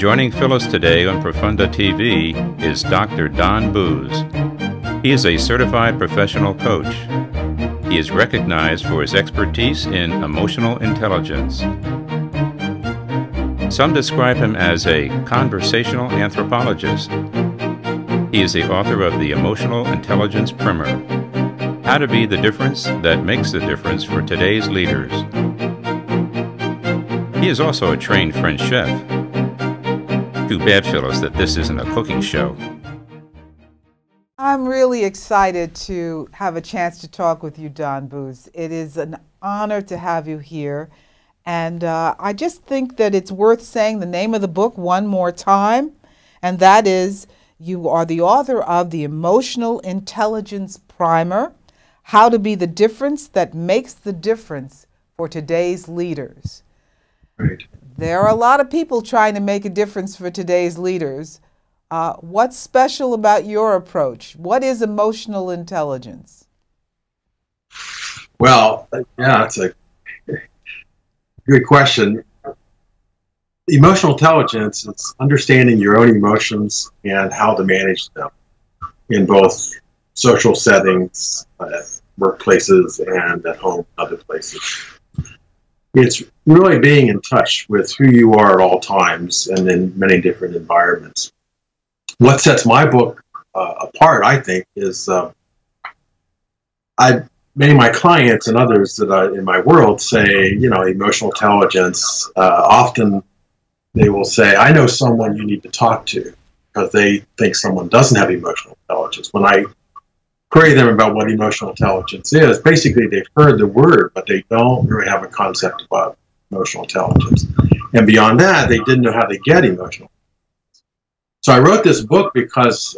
Joining Phyllis today on Profonde TV is Dr. Don Booz. He is a certified professional coach. He is recognized for his expertise in emotional intelligence. Some describe him as a conversational anthropologist. He is the author of the Emotional Intelligence Primer, How to Be the Difference That Makes the Difference for Today's Leaders. He is also a trained French chef. Too bad, Phyllis, that this isn't a cooking show. I'm really excited to have a chance to talk with you, Don Booz. It is an honor to have you here. And I just think that it's worth saying the name of the book one more time, and that is, you are the author of the Emotional Intelligence Primer, How to Be the Difference That Makes the Difference for Today's Leaders. Right. There are a lot of people trying to make a difference for today's leaders. What's special about your approach? What is emotional intelligence? Well, yeah, it's a good question. Emotional intelligence is understanding your own emotions and how to manage them in both social settings, workplaces, and at home, other places. It's really being in touch with who you are at all times and in many different environments. What sets my book apart, I think, is many of my clients and others that are in my world say, you know, emotional intelligence. Often they will say, I know someone you need to talk to, because they think someone doesn't have emotional intelligence. When I query them about what emotional intelligence is, basically they've heard the word, but they don't really have a concept about emotional intelligence. And beyond that, they didn't know how to get emotional. So I wrote this book because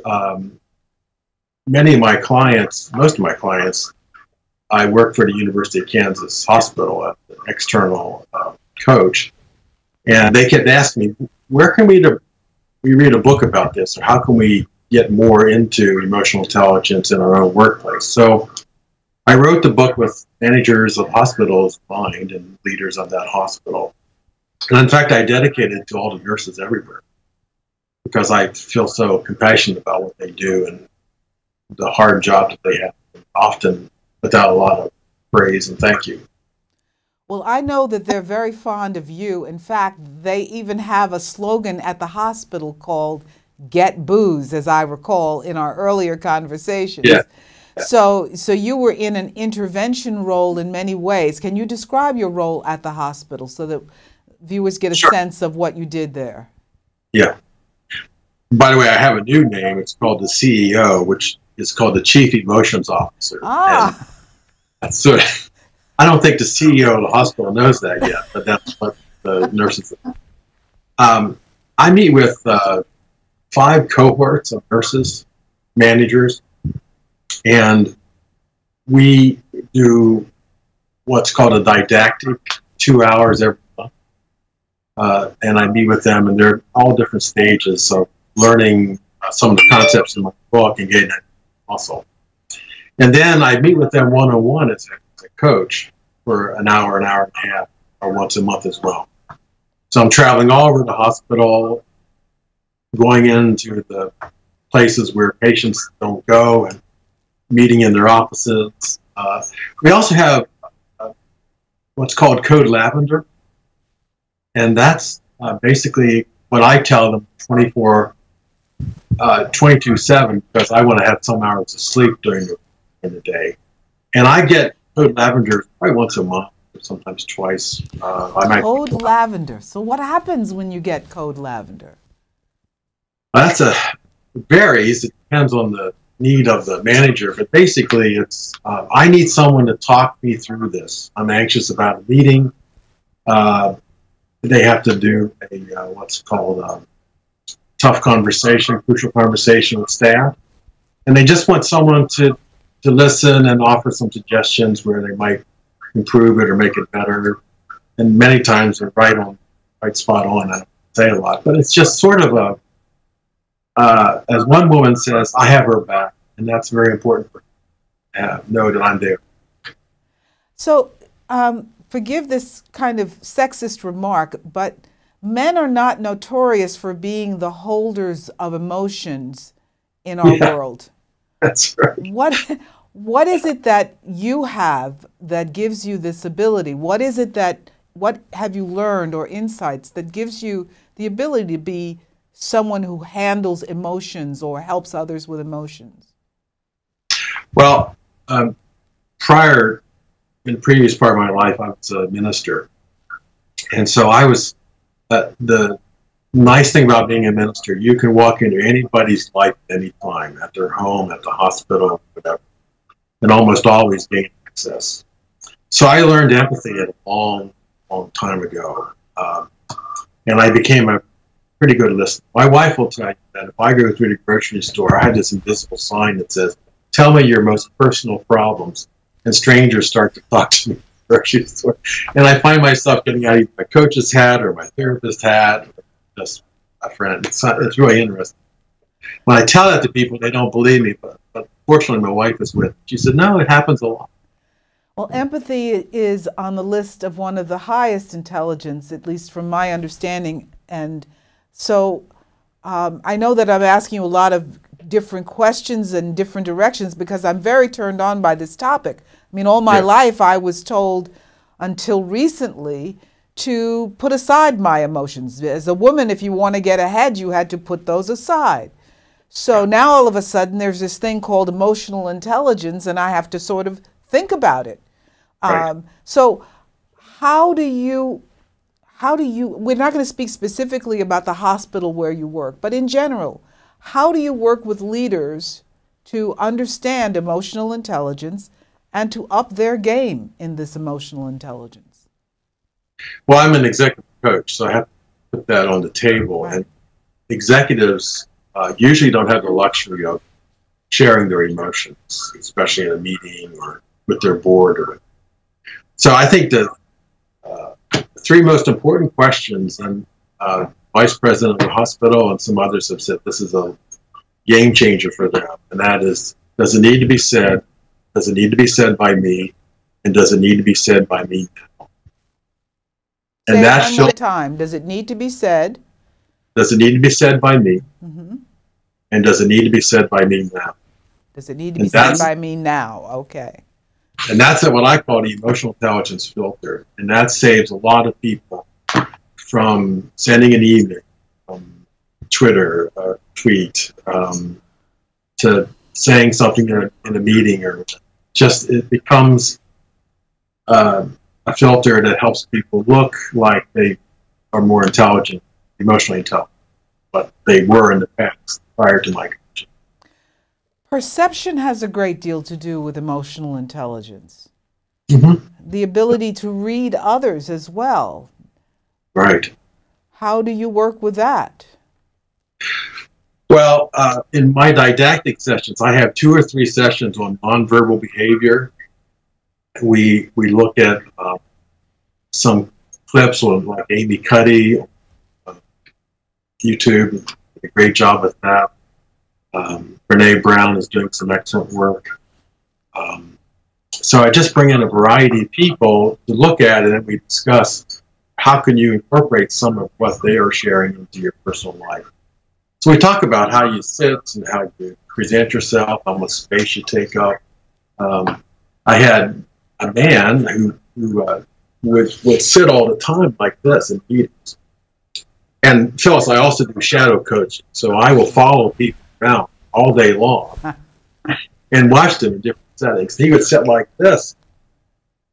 many of my clients, most of my clients, I work for the University of Kansas Hospital as an external coach, and they kept asking me, where can we read a book about this, or how can we get more into emotional intelligence in our own workplace? So I wrote the book with managers of hospitals in mind and leaders of that hospital. And in fact, I dedicated it to all the nurses everywhere, because I feel so compassionate about what they do and the hard job that they have, often without a lot of praise and thank you. Well, I know that they're very fond of you. In fact, they even have a slogan at the hospital called "Get Booz," as I recall in our earlier conversations. Yeah. So you were in an intervention role in many ways. Can you describe your role at the hospital so that viewers get a sense of what you did there? Yeah. By the way, I have a new name. It's called the CEO, which is called the Chief Emotions Officer. Ah. And that's sort of, I don't think the CEO of the hospital knows that yet, but that's what the nurses do. I meet with 5 cohorts of nurses, managers, and we do what's called a didactic, 2 hours every month. And I meet with them, and they're all different stages of learning some of the concepts in my book and getting that muscle. And then I meet with them one-on-one as a coach for an hour and a half, or once a month as well. So I'm traveling all over the hospital, going into the places where patients don't go and meeting in their offices. We also have what's called Code Lavender, and that's basically what I tell them 22/7, because I want to have some hours of sleep during the day. And I get Code Lavender probably once a month, or sometimes twice. Code Lavender. So what happens when you get Code Lavender? Varies. It depends on the need of the manager, but basically it's I need someone to talk me through this. I'm anxious about a meeting. They have to do a what's called tough conversation, crucial conversation with staff, and they just want someone to listen and offer some suggestions where they might improve it or make it better. And many times they're right spot on. I don't say a lot, but it's just sort of as one woman says, I have her back, and that's very important for her to know that I'm there. So forgive this kind of sexist remark, but men are not notorious for being the holders of emotions in our world. That's right. What is it that you have that gives you this ability? What have you learned or insights that gives you the ability to be someone who handles emotions or helps others with emotions? Well, in the previous part of my life, I was a minister. And so I was, the nice thing about being a minister, you can walk into anybody's life at any time, at their home, at the hospital, whatever, and almost always gain access. So I learned empathy at a long, long time ago. And I became a pretty good listener. My wife will tell you that if I go through the grocery store, I have this invisible sign that says, "Tell me your most personal problems," and strangers start to talk to me at the grocery store. And I find myself getting out of my coach's hat or my therapist hat, or just a friend. It's really interesting. When I tell that to people, they don't believe me, but fortunately my wife is with me. She said, "No, it happens a lot." Well, empathy is on the list of one of the highest intelligence, at least from my understanding. And so I know that I'm asking you a lot of different questions and different directions because I'm very turned on by this topic. I mean, all my life I was told until recently to put aside my emotions. As a woman, if you want to get ahead, you had to put those aside. So now all of a sudden there's this thing called emotional intelligence and I have to sort of think about it. Right. So how do you, we're not going to speak specifically about the hospital where you work, but in general, how do you work with leaders to understand emotional intelligence and to up their game in this emotional intelligence? Well, I'm an executive coach, so I have to put that on the table. Right. And executives usually don't have the luxury of sharing their emotions, especially in a meeting or with their board. So I think the three most important questions, and Vice President of the hospital and some others have said this is a game changer for them, and that is, does it need to be said? Does it need to be said by me? And does it need to be said by me now? And that's one more time. Does it need to be said? Does it need to be said by me? Mm-hmm. And does it need to be said by me now? Does it need to be said by me now? Okay. And that's what I call the emotional intelligence filter. And that saves a lot of people from sending an email, Twitter, tweet, to saying something in a meeting, or just it becomes a filter that helps people look like they are more intelligent, emotionally intelligent, but they were in the past prior to my coaching. Perception has a great deal to do with emotional intelligence. Mm-hmm. The ability to read others as well. Right. How do you work with that? Well, in my didactic sessions, I have 2 or 3 sessions on nonverbal behavior. We look at some clips on like Amy Cuddy on YouTube, did a great job with that. Brene Brown is doing some excellent work. So I just bring in a variety of people to look at it, and we discuss how can you incorporate some of what they are sharing into your personal life. So we talk about how you sit and how you present yourself, how much space you take up. I had a man who would sit all the time like this in meetings. And Phyllis, I also do shadow coaching, so I will follow people around all day long and watch them in different settings. He would sit like this.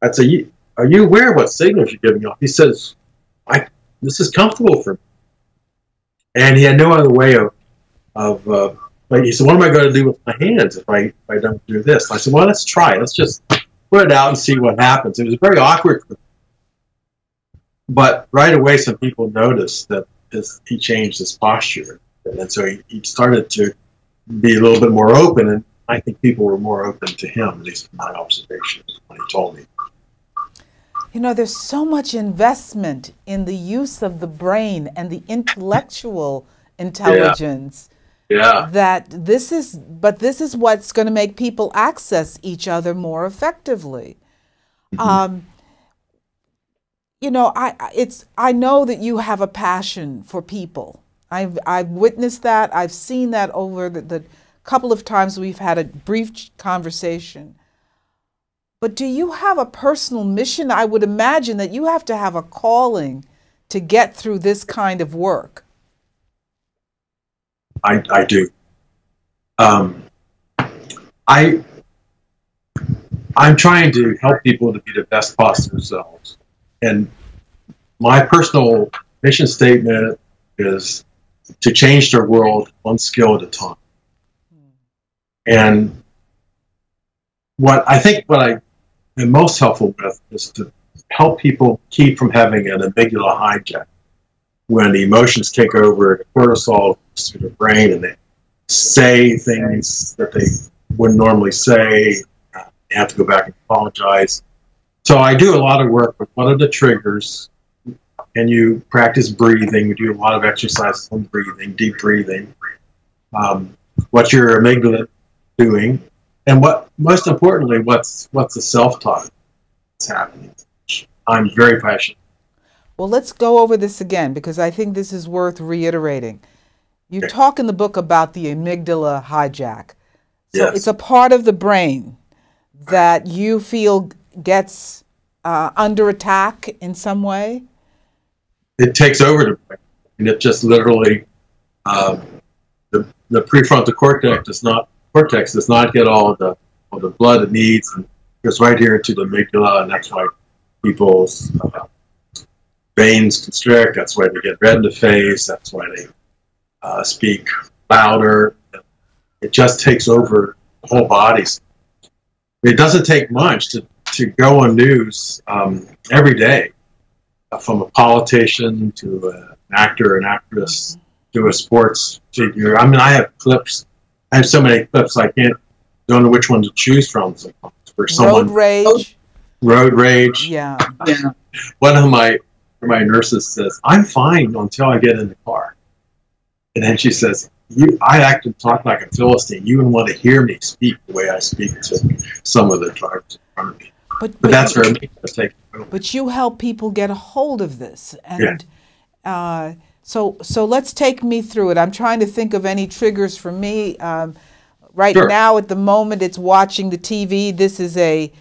I'd say, "Are you aware of what signals you're giving off?" He says, "This is comfortable for me." And he had no other way of like, he said, "What am I going to do with my hands if I don't do this?" I said, "Well, let's try it. Let's just put it out and see what happens." It was very awkward for me. But right away, some people noticed that he changed his posture. And so he started to be a little bit more open, and I think people were more open to him, at least from my observations, when he told me. You know, there's so much investment in the use of the brain and the intellectual intelligence. Yeah. That this is what's going to make people access each other more effectively. Mm-hmm. you know, I know that you have a passion for people. I've witnessed that. I've seen that over the couple of times we've had a brief conversation. But do you have a personal mission? I would imagine that you have to have a calling to get through this kind of work. I do. I'm trying to help people to be the best possible themselves. And my personal mission statement is to change their world one skill at a time. And what I am most helpful with is to help people keep from having an amygdala hijack. When the emotions take over, the cortisol goes through the brain and they say things that they wouldn't normally say. They have to go back and apologize. So I do a lot of work with what are the triggers, and you practice breathing. We do a lot of exercises on breathing, deep breathing. What your amygdala doing, and what most importantly, what's the self-talk that's happening. I'm very passionate. Well, let's go over this again because I think this is worth reiterating. You talk in the book about the amygdala hijack. So it's a part of the brain that you feel gets under attack in some way? It takes over the brain, and it just literally, the prefrontal cortex does not get all the blood it needs, and goes right here into the amygdala, and that's why people's veins constrict. That's why they get red in the face. That's why they speak louder. It just takes over the whole body. It doesn't take much to go on news every day, from a politician to an actor, an actress, to a sports figure. I mean, I have clips. I have so many clips I don't know which one to choose from. For someone, road rage. Yeah. One of my nurses says, "I'm fine until I get in the car," and then she says, I act and talk like a Philistine. You wouldn't want to hear me speak the way I speak to some of the drivers in front of me. But that's her mistake. But you help people get a hold of this. And so let's take me through it. I'm trying to think of any triggers for me. Right now, at the moment, it's watching the TV. This is at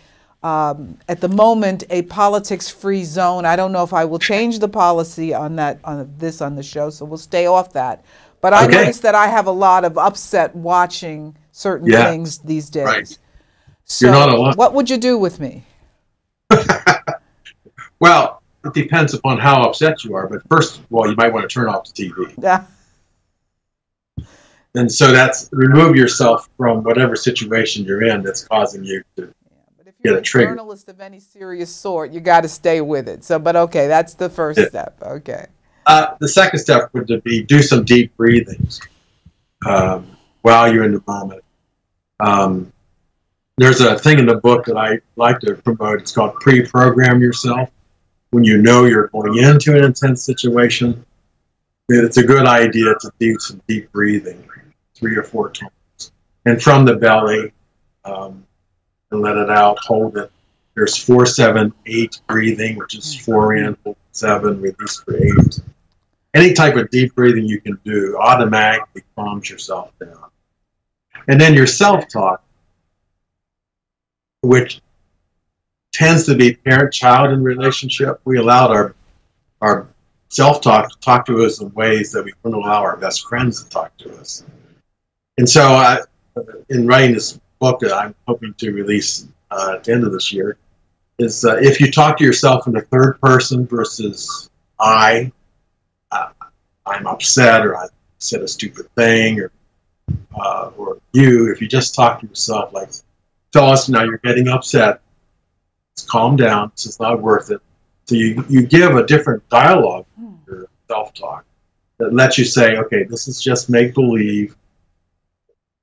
the moment, a politics-free zone. I don't know if I will change the policy on the show, so we'll stay off that. But I noticed that I have a lot of upset watching certain things these days. Right. So you're not alone. What would you do with me? Well, it depends upon how upset you are. But first of all, you might want to turn off the TV. Yeah. And so that's remove yourself from whatever situation you're in that's causing you to get a trigger. If you're a journalist of any serious sort, you got to stay with it. So, but okay, that's the first step. Okay. The second step would be do some deep breathing while you're in the moment. There's a thing in the book that I like to promote. It's called pre-program yourself. When you know you're going into an intense situation, it's a good idea to do some deep breathing 3 or 4 times. And from the belly, and let it out, hold it. There's 4-7-8 breathing, which is 4 in, 7, release for 8. Any type of deep breathing you can do automatically calms yourself down. And then your self-talk, which tends to be parent-child in relationship. We allowed our self-talk to talk to us in ways that we wouldn't allow our best friends to talk to us. And so in writing this book that I'm hoping to release at the end of this year, is if you talk to yourself in the third person versus I'm upset, or I said a stupid thing, or you, if you just talk to yourself like, Phyllis, now you're getting upset. Calm down. This is not worth it. So you give a different dialogue to your self-talk that lets you say, okay, this is just make-believe.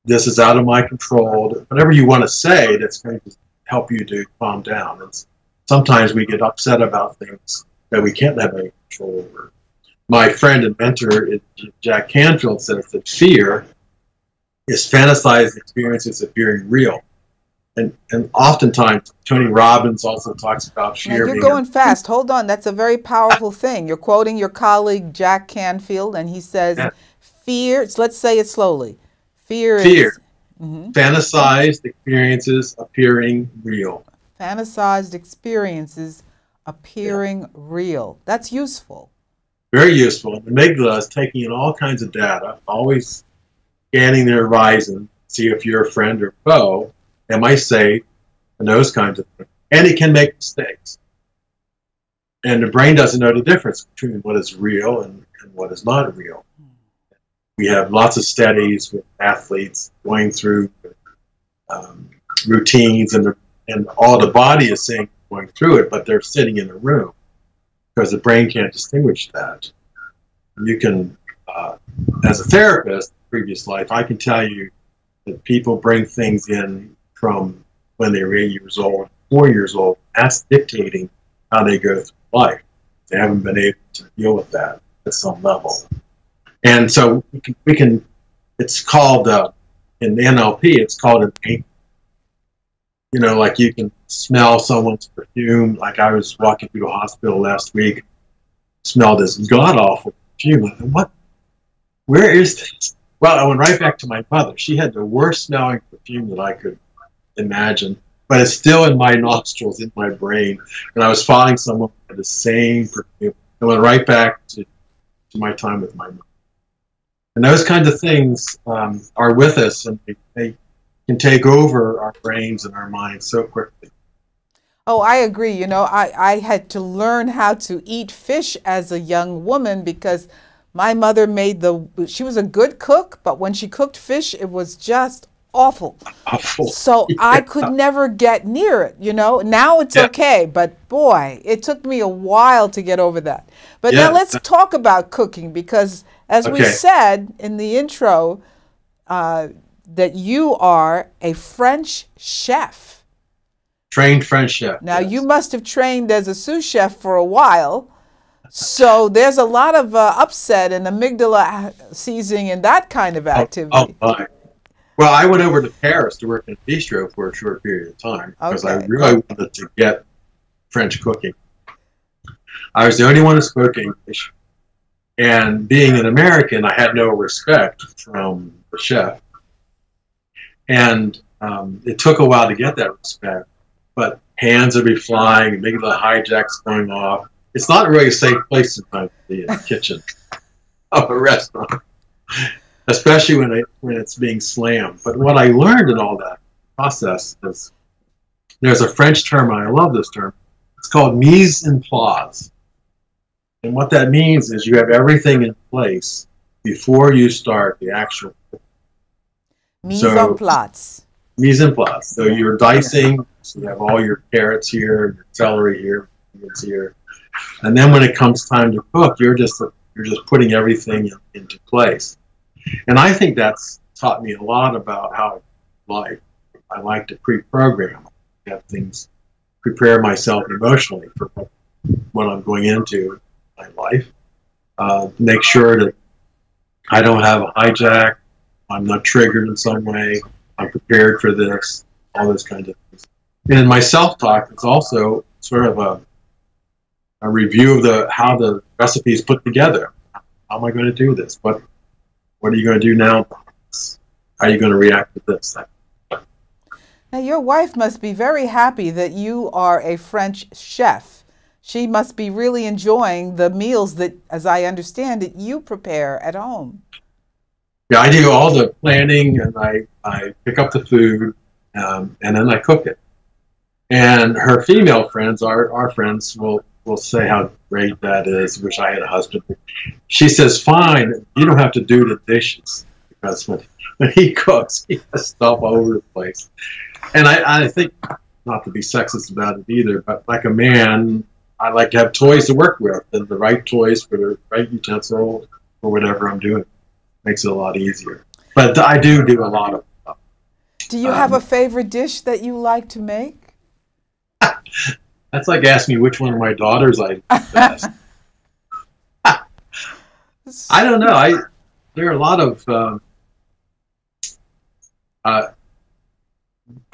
This is out of my control. Whatever you want to say that's going to help you to calm down. And sometimes we get upset about things that we can't have any control over. My friend and mentor, Jack Canfield, says that fear is fantasized experiences of being real. and oftentimes Tony Robbins also talks about Now fear you're being going fast. Hold on. That's a very powerful thing. You're quoting your colleague Jack Canfield, and he says, yeah, fear, let's say it slowly. Fear fear, is mhm, fantasized experiences appearing real. fantasized experiences Yeah, appearing real. That's useful. very useful. The amygdala is taking in all kinds of data, always scanning the horizon, see if you're a friend or foe. Am I safe? And those kinds of things. And it can make mistakes. And the brain doesn't know the difference between what is real and what is not real. We have lots of studies with athletes going through um, routines, and all the body is saying going through it, but they're sitting in a room because the brain can't distinguish that. You can, as a therapist, previous life, I can tell you that people bring things in from when they were 8 years old, 4 years old. That's dictating how they go through life. They haven't been able to deal with that at some level. And so we can it's called, in the NLP, it's called an anchor. You know, like you can smell someone's perfume. Like I was walking through the hospital last week, smelled this god-awful perfume. I thought, what? Where is this? Well, I went right back to my mother. She had the worst smelling perfume that I could imagine, but it's still in my nostrils, in my brain. And I was following someone with the same perfume. I went right back to my time with my mother. And those kinds of things are with us, and they can take over our brains and our minds so quickly. Oh, I agree. You know, I had to learn how to eat fish as a young woman because my mother she was a good cook, but when she cooked fish, it was just awful. Awful. So Yeah. I could never get near it, you know. Now it's Yeah. okay, but boy, it took me a while to get over that. But Yeah. now let's talk about cooking because as we Okay. said in the intro, that you are a French chef. Trained French chef. Now, yes. you must have trained as a sous chef for a while. So there's a lot of upset and amygdala seizing and that kind of activity. My. Well, I went over to Paris to work in a bistro for a short period of time because I Okay. really wanted to get French cooking. I was the only one who spoke English. And being an American, I had no respect from the chef. And it took a while to get that respect. But hands would be flying, amygdala hijacks going off. It's not really a safe place sometimes to be in the kitchen of a restaurant, especially when it's being slammed. But what I learned in all that process is there's a French term, and I love this term. It's called mise en place. And what that means is you have everything in place before you start the actual cooking. Mise en place. Mise en place. So you're dicing, so you have all your carrots here, your celery here, onions here. And then when it comes time to cook, you're just putting everything into place. And I think that's taught me a lot about how I like to pre-program, have things, prepare myself emotionally for what I'm going into my life. Make sure that I don't have a hijack, I'm not triggered in some way, I'm prepared for this, all those kinds of things. And in my self-talk, it's also sort of a review of how the recipe is put together. How am I going to do this? What are you going to do now? How are you going to react to this? Now, your wife must be very happy that you are a French chef. She must be really enjoying the meals that, as I understand it, you prepare at home. Yeah, I do all the planning, and I pick up the food, and then I cook it. And her female friends, our friends, will say how great that is. Wish I had a husband. She says, "Fine, you don't have to do the dishes because when he cooks, he has stuff all over the place." And I think, not to be sexist about it either, but like a man, I like to have toys to work with, and the right toys for the right utensil for whatever I'm doing. Makes it a lot easier. But I do a lot of stuff. Do you have a favorite dish that you like to make? That's like asking me which one of my daughters I best. I don't know. There are a lot of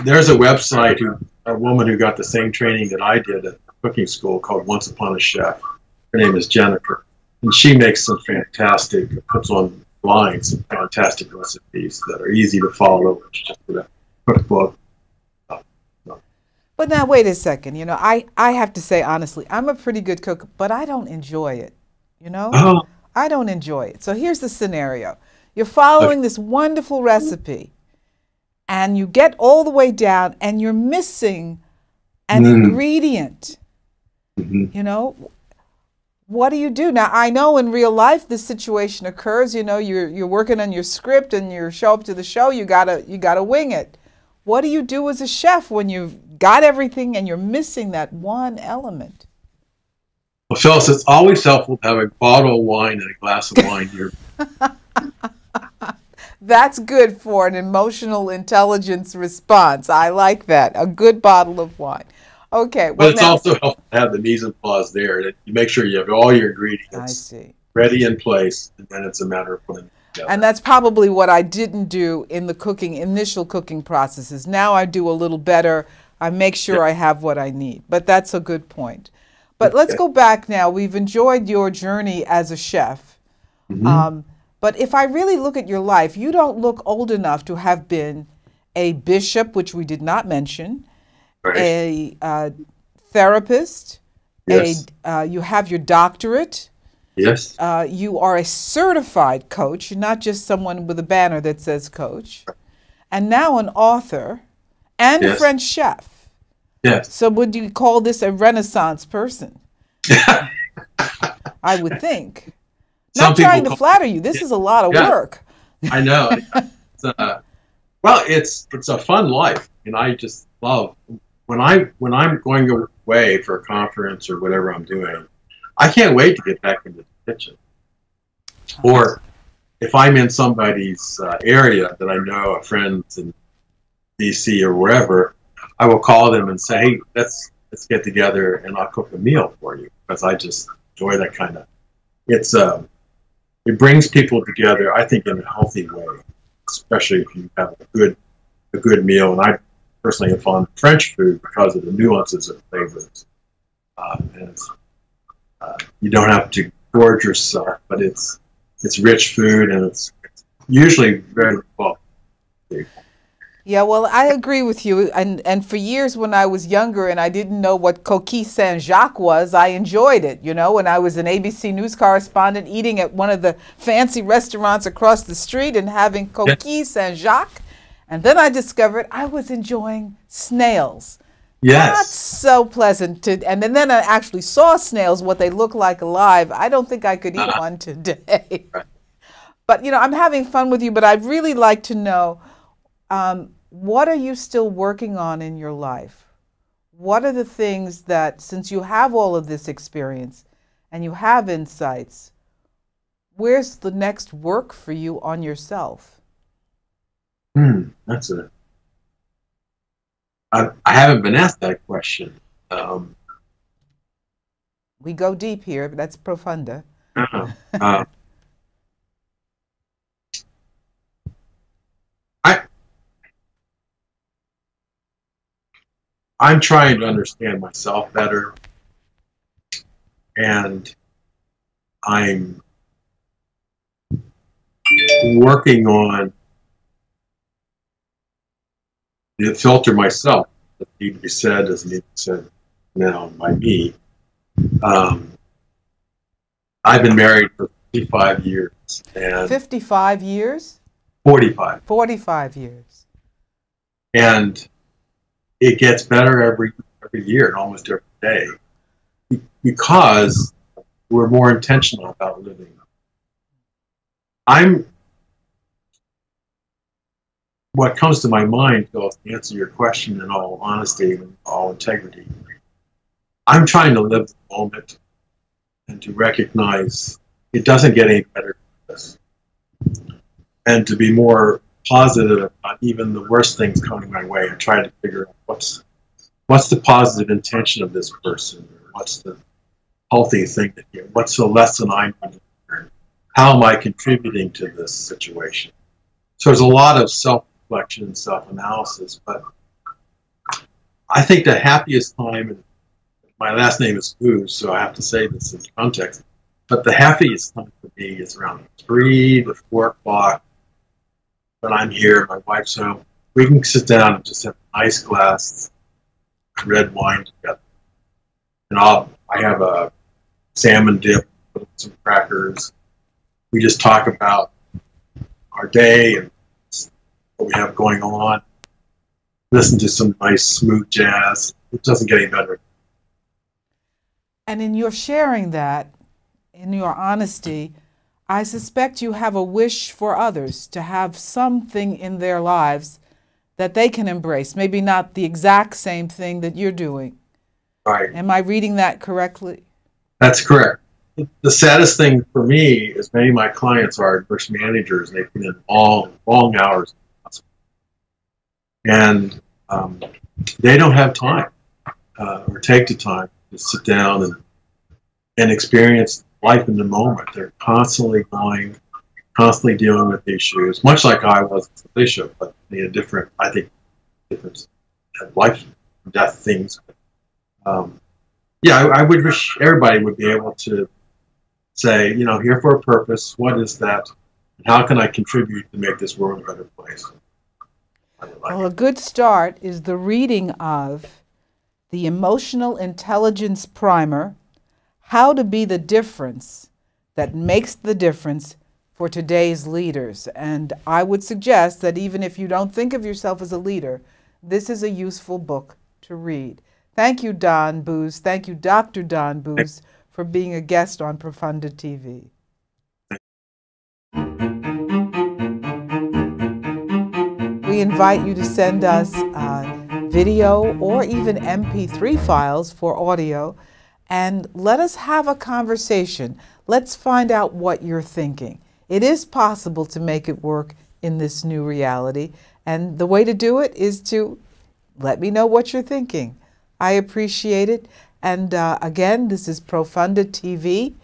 there's a website, a woman who got the same training that I did at cooking school called Once Upon a Chef. Her name is Jennifer, and she makes some fantastic, puts online some fantastic recipes that are easy to follow. It's just a cookbook. But now, wait a second. You know, I have to say honestly, I'm a pretty good cook, but I don't enjoy it. You know, Oh, I don't enjoy it. So here's the scenario: you're following this wonderful recipe, and you get all the way down, and you're missing an ingredient. You know, what do you do? Now, I know in real life this situation occurs. You know, you're working on your script and you show up to the show, you gotta wing it. What do you do as a chef when you've got everything and you're missing that one element? well, Phyllis, it's always helpful to have a bottle of wine and a glass of wine here. That's good for an emotional intelligence response. I like that. A good bottle of wine. Okay. Well, But it's also helpful to have the mise en place there. That you make sure you have all your I ingredients see. ready in place, and then it's a matter of putting them together. And that's probably what I didn't do in the initial cooking processes. Now I do a little better. I make sure I have what I need. But that's a good point. But let's go back now. We've enjoyed your journey as a chef. But if I really look at your life, you don't look old enough to have been a bishop, which we did not mention, Right. a therapist, Yes. you have your doctorate. Yes. You are a certified coach, not just someone with a banner that says coach, and now an author and Yes. French chef. Yes. So would you call this a Renaissance person? I would think. Some Not trying to people flatter you. This is a lot of Yeah. work. I know. Well, it's a fun life, and I just love when I'm going away for a conference or whatever I'm doing. I can't wait to get back into the kitchen. Or if I'm in somebody's area that I know, a friend's in DC or wherever, I will call them and say, "Hey, let's get together and I'll cook a meal for you," because I just enjoy that kind of. It brings people together, I think, in a healthy way, especially if you have a good meal. And I personally am fond of French food because of the nuances of flavors. You don't have to gorge yourself, but it's rich food, and it's usually very well. Yeah, well, I agree with you. And for years when I was younger and I didn't know what coquille Saint-Jacques was, I enjoyed it. You know, when I was an ABC News correspondent eating at one of the fancy restaurants across the street and having coquille Saint-Jacques. And then I discovered I was enjoying snails. Yes. Not so pleasant to, and then I actually saw snails, what they look like alive. I don't think I could eat one today. But, you know, I'm having fun with you, but I'd really like to know, what are you still working on in your life? What are the things that, since you have all of this experience and you have insights, where's the next work for you on yourself? That's it. I haven't been asked that question. We go deep here, but that's Profonde. I'm trying to understand myself better, and I'm working on the filter myself that need to be said doesn't need to be said now by me. I've been married for 55 years, and 55 years? 45. 45 years. And it gets better every year and almost every day because we're more intentional about living. What comes to my mind, Phil, to answer your question in all honesty and all integrity, I'm trying to live the moment and to recognize it doesn't get any better than this. And to be more positive about even the worst things coming my way and try to figure out what's the positive intention of this person, what's the healthy thing to do, what's the lesson I'm going to learn, how am I contributing to this situation. So there's a lot of self-reflection and self-analysis, but I think the happiest time, and my last name is Booz, so I have to say this in context, but the happiest time for me is around 3 to 4 o'clock when I'm here, my wife's home. We can sit down and just have a nice glass of red wine together. And I have a salmon dip with some crackers. We just talk about our day and what we have going on. Listen to some nice smooth jazz. It doesn't get any better. And in your sharing that, in your honesty, I suspect you have a wish for others to have something in their lives that they can embrace. Maybe not the exact same thing that you're doing. Right. Am I reading that correctly? That's correct. The saddest thing for me is many of my clients are nurse managers, and they put in long hours. And they don't have time or take the time to sit down and experience life in the moment. They're constantly going, constantly dealing with issues, much like I was as a bishop, but in a different, I think, different life and death things. Yeah, I would wish everybody would be able to say, you know, here for a purpose, what is that? And how can I contribute to make this world a better place? Well, a good start is the reading of the Emotional Intelligence Primer, How to Be the Difference That Makes the Difference for Today's Leaders. And I would suggest that even if you don't think of yourself as a leader, this is a useful book to read. Thank you, Don Booz. Thank you, Dr. Don Booz, for being a guest on Profonde TV. We invite you to send us video or even MP3 files for audio, and let us have a conversation. Let's find out what you're thinking. It is possible to make it work in this new reality, and the way to do it is to let me know what you're thinking. I appreciate it. And again, this is Profonde TV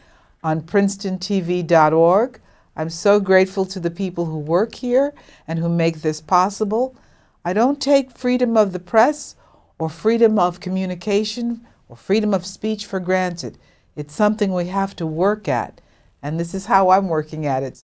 on PrincetonTV.org. I'm so grateful to the people who work here and who make this possible. I don't take freedom of the press or freedom of communication or freedom of speech for granted. It's something we have to work at, and this is how I'm working at it.